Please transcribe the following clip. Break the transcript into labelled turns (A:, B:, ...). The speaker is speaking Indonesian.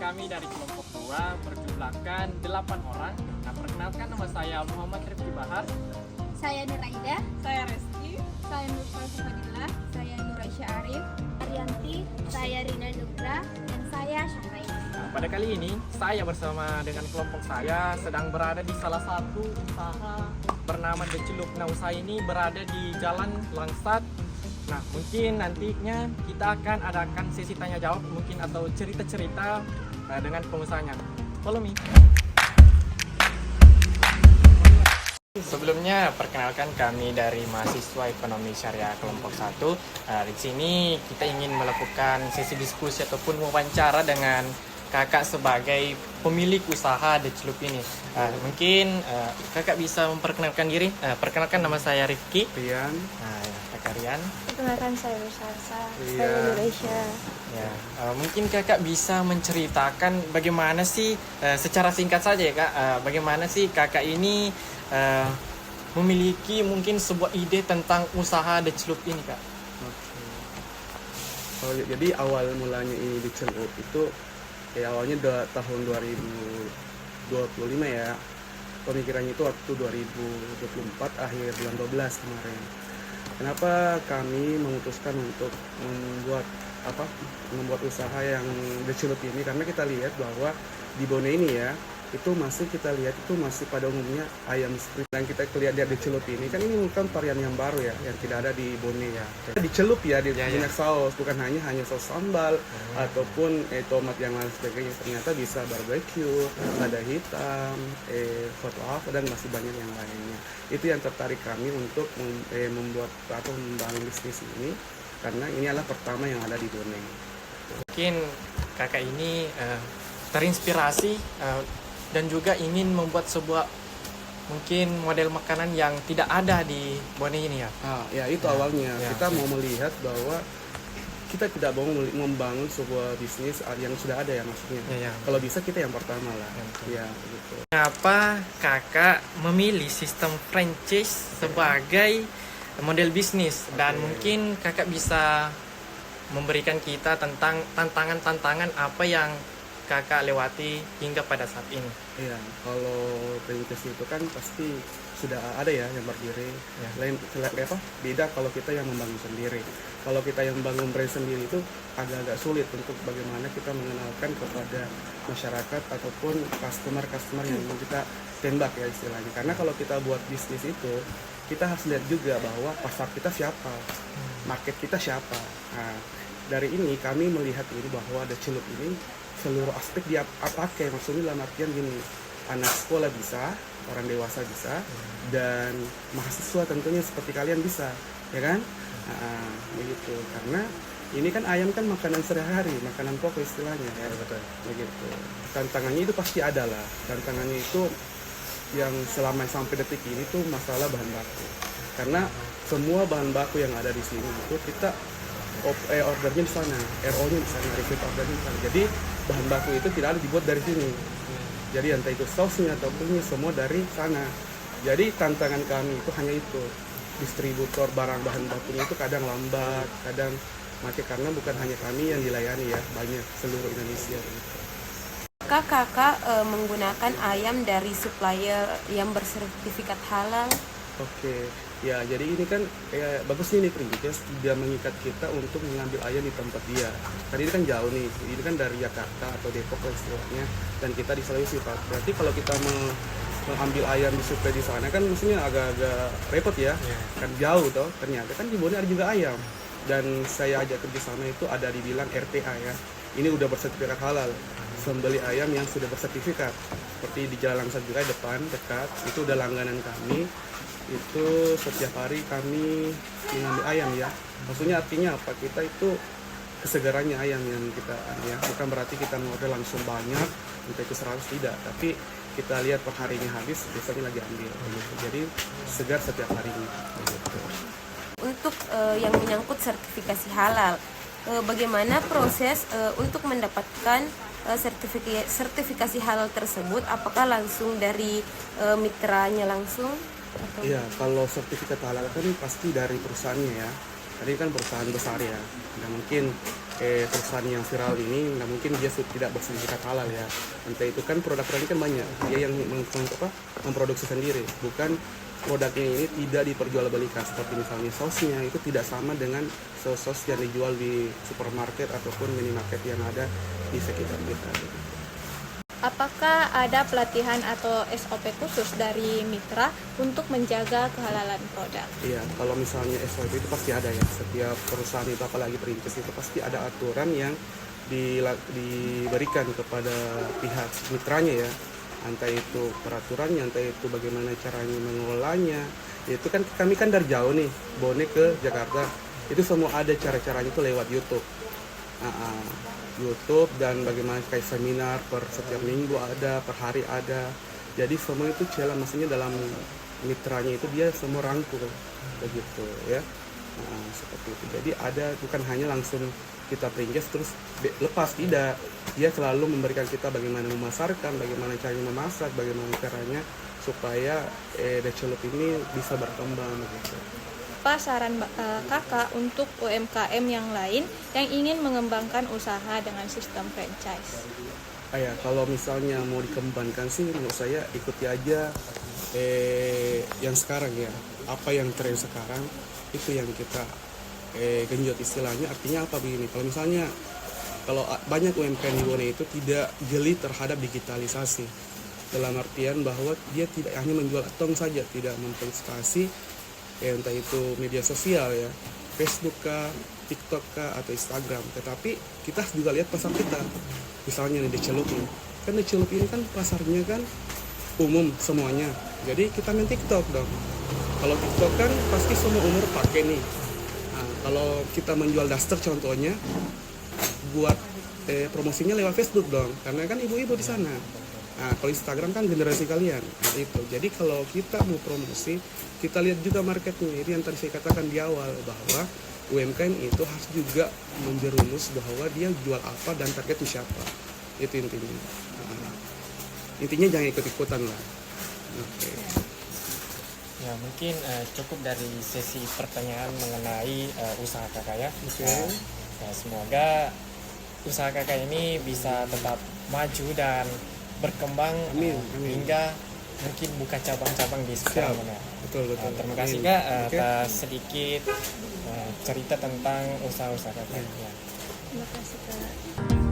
A: kami dari kelompok 2 berjumlahkan 8 orang. Nah, perkenalkan, nama saya Muhammad Rifki Bahar.
B: Saya Nuraida,
C: Saya Reski.
B: saya Nur Fadila, saya Nuraisya Arif, Arianti, saya Rina Nugra, dan saya Syahrain.
A: Nah, pada kali ini saya bersama dengan kelompok saya sedang berada di salah satu usaha bernama The Celup. Nah, usaha ini berada di Jalan Langsat. Nah, mungkin nantinya kita akan adakan sesi tanya jawab mungkin atau cerita-cerita dengan pengusahanya. Follow me. Sebelumnya, perkenalkan kami dari mahasiswa Ekonomi Syariah kelompok 1. Di sini kita ingin melakukan sesi diskusi ataupun wawancara dengan kakak sebagai pemilik usaha The Celup ini. Mungkin kakak bisa memperkenalkan diri. Perkenalkan, nama saya Rifki.
D: Rian.
A: Kakak Rian.
B: Perkenalkan saya Sarsa,
D: Iya.
B: saya Nuraisya.
A: Ya, mungkin kakak bisa menceritakan bagaimana sih secara singkat saja ya kak, bagaimana sih kakak ini memiliki mungkin sebuah ide tentang usaha The Celup ini kak?
D: Jadi awal mulanya ini di Celup itu awalnya tahun 2025 ya. Pemikirannya itu waktu 2024 akhir bulan 12 kemarin. Kenapa kami memutuskan untuk membuat usaha yang The Celup ini? Karena kita lihat bahwa di Bone ini ya, itu masih kita lihat itu masih pada umumnya ayam seperti yang kita lihat di Celup ini. Kan ini bukan varian yang baru ya, yang tidak ada di Bone ya. Di Celup ya, di banyak saus, bukan hanya saus sambal ataupun tomat yang lain sebagainya. Ternyata bisa barbecue, ada hitam, hot lava, dan masih banyak yang lainnya. Itu yang tertarik kami untuk membuat atau membangun bisnis ini, karena ini adalah pertama yang ada di Bone.
A: Mungkin kakak ini terinspirasi dan juga ingin membuat sebuah mungkin model makanan yang tidak ada di Bone ini ya.
D: Ya itu awalnya
A: ya.
D: Kita mau melihat bahwa kita tidak mau membangun sebuah bisnis yang sudah ada ya, maksudnya.
A: Ya.
D: Kalau bisa kita yang pertama lah.
A: Ya,
D: Gitu.
A: Kenapa kakak memilih sistem franchise sebagai model bisnis, dan mungkin kakak bisa memberikan kita tentang tantangan-tantangan apa yang kakak lewati hingga pada saat ini?
D: Iya, kalau franchise itu kan pasti sudah ada ya yang berdiri. Beda kalau kita yang membangun sendiri. Kalau kita yang membangun brand sendiri itu agak-agak sulit untuk bagaimana kita mengenalkan kepada masyarakat ataupun customer yang mau kita tembak ya istilahnya. Karena kalau kita buat bisnis itu, kita harus lihat juga bahwa pasar kita siapa, market kita siapa. Nah, dari ini kami melihat ini bahwa The Celup ini seluruh aspek dia pakai, maksudnya dalam artian gini, anak sekolah bisa, orang dewasa bisa, dan mahasiswa tentunya seperti kalian bisa, ya kan? Begitu. Karena ini kan ayam kan makanan sehari-hari, makanan pokok istilahnya ya. Betul. Begitu. Tantangannya itu pasti ada lah. Tantangannya itu yang selama sampai detik ini tuh masalah bahan baku. Karena semua bahan baku yang ada di sini itu kita ordernya di sana, RO-nya di sana, repeat ordernya di sana. Jadi bahan baku itu tidak ada dibuat dari sini. Jadi entah itu sausnya ataupun semua dari sana. Jadi tantangan kami itu hanya itu, distributor barang bahan bakunya itu kadang lambat, kadang mati, karena bukan hanya kami yang dilayani ya, banyak seluruh Indonesia.
B: Kakak menggunakan ayam dari supplier yang bersertifikat halal.
D: Oke, ya jadi ini kan bagusnya nih Pringles, dia mengikat kita untuk mengambil ayam di tempat dia. Karena ini kan jauh nih, ini kan dari Jakarta atau Depok lah istilahnya, dan kita di Sulawesi Pak. Berarti kalau kita mengambil ayam di suplai di sana kan mestinya agak-agak repot ya, kan jauh toh. Ternyata kan di Bone ada juga ayam, dan saya ajak kerja sama itu ada dibilang RTA ya. Ini udah bersertifikat halal, sembeli ayam yang sudah bersertifikat. Seperti di Jalan Langsat juga depan dekat, itu udah langganan kami. Itu setiap hari kami mengambil ayam ya. Maksudnya artinya apa? Kita itu kesegarannya ayam yang kita ya. Bukan berarti kita mengorder langsung banyak, entah itu 100 tidak. Tapi kita lihat per harinya habis, biasanya lagi ambil. Gitu. Jadi segar setiap harinya. Gitu.
B: Untuk yang menyangkut sertifikasi halal, bagaimana proses untuk mendapatkan sertifikasi halal tersebut? Apakah langsung dari mitranya langsung?
D: Iya, kalau sertifikat halal kan pasti dari perusahaannya ya. Ini kan perusahaan besar ya, nggak mungkin perusahaan yang viral ini nggak mungkin dia tidak bersertifikat halal ya. Entah itu kan produk-produk ini kan banyak, dia yang memproduksi sendiri, bukan produknya ini tidak diperjualbelikan seperti misalnya sausnya itu tidak sama dengan saus yang dijual di supermarket ataupun minimarket yang ada di sekitar kita.
C: Apakah ada pelatihan atau SOP khusus dari mitra untuk menjaga kehalalan produk?
D: Iya, kalau misalnya SOP itu pasti ada ya. Setiap perusahaan itu apalagi perintis itu pasti ada aturan yang diberikan kepada pihak mitranya ya. Entah itu peraturannya, entah itu bagaimana caranya mengelolanya. Itu kan kami kan dari jauh nih, bonek ke Jakarta. Itu semua ada cara-caranya itu lewat YouTube. YouTube dan bagaimana kayak seminar per setiap minggu ada, per hari ada. Jadi semua itu maksudnya dalam mitranya itu dia semua rangkul begitu ya. Seperti itu. Jadi ada bukan hanya langsung kita perintis terus lepas, tidak. Dia selalu memberikan kita bagaimana memasarkan, bagaimana caranya memasak, bagaimana caranya supaya Decelup ini bisa berkembang begitu.
C: Apa saran kakak untuk UMKM yang lain yang ingin mengembangkan usaha dengan sistem franchise?
D: Ya, kalau misalnya mau dikembangkan sih menurut saya ikuti aja yang sekarang ya. Apa yang tren sekarang itu yang kita genjot istilahnya. Artinya apa begini, kalau misalnya banyak UMKM di Bone itu tidak jeli terhadap digitalisasi, dalam artian bahwa dia tidak hanya menjual tong saja, tidak memverifikasi entah itu media sosial ya, Facebook kah, TikTok kah, atau Instagram. Tetapi kita juga lihat pasar kita, misalnya nih Decelup ini kan, Decelup ini kan pasarnya kan umum semuanya, jadi kita main TikTok dong. Kalau TikTok kan pasti semua umur pakai nih. Nah, kalau kita menjual daster contohnya, buat promosinya lewat Facebook dong, karena kan ibu-ibu di sana. Nah, kalau Instagram kan generasi kalian, nah itu. Jadi kalau kita mau promosi, kita lihat juga marketnya. Ini yang tadi saya katakan di awal, bahwa UMKM itu harus juga menjerumus bahwa dia jual apa dan target itu siapa. Itu intinya. Intinya jangan ikut-ikutan lah. Oke.
A: Ya mungkin cukup dari sesi pertanyaan mengenai usaha kakak ya.
D: Oke.
A: Ya, semoga usaha kakak ini bisa tetap maju dan berkembang
D: Amin.
A: hingga mungkin buka cabang-cabang di sekitar mana.
D: Betul.
A: Terima kasih kak atas sedikit cerita tentang usaha-usaha kakak. Ya.
C: Terima kasih kak.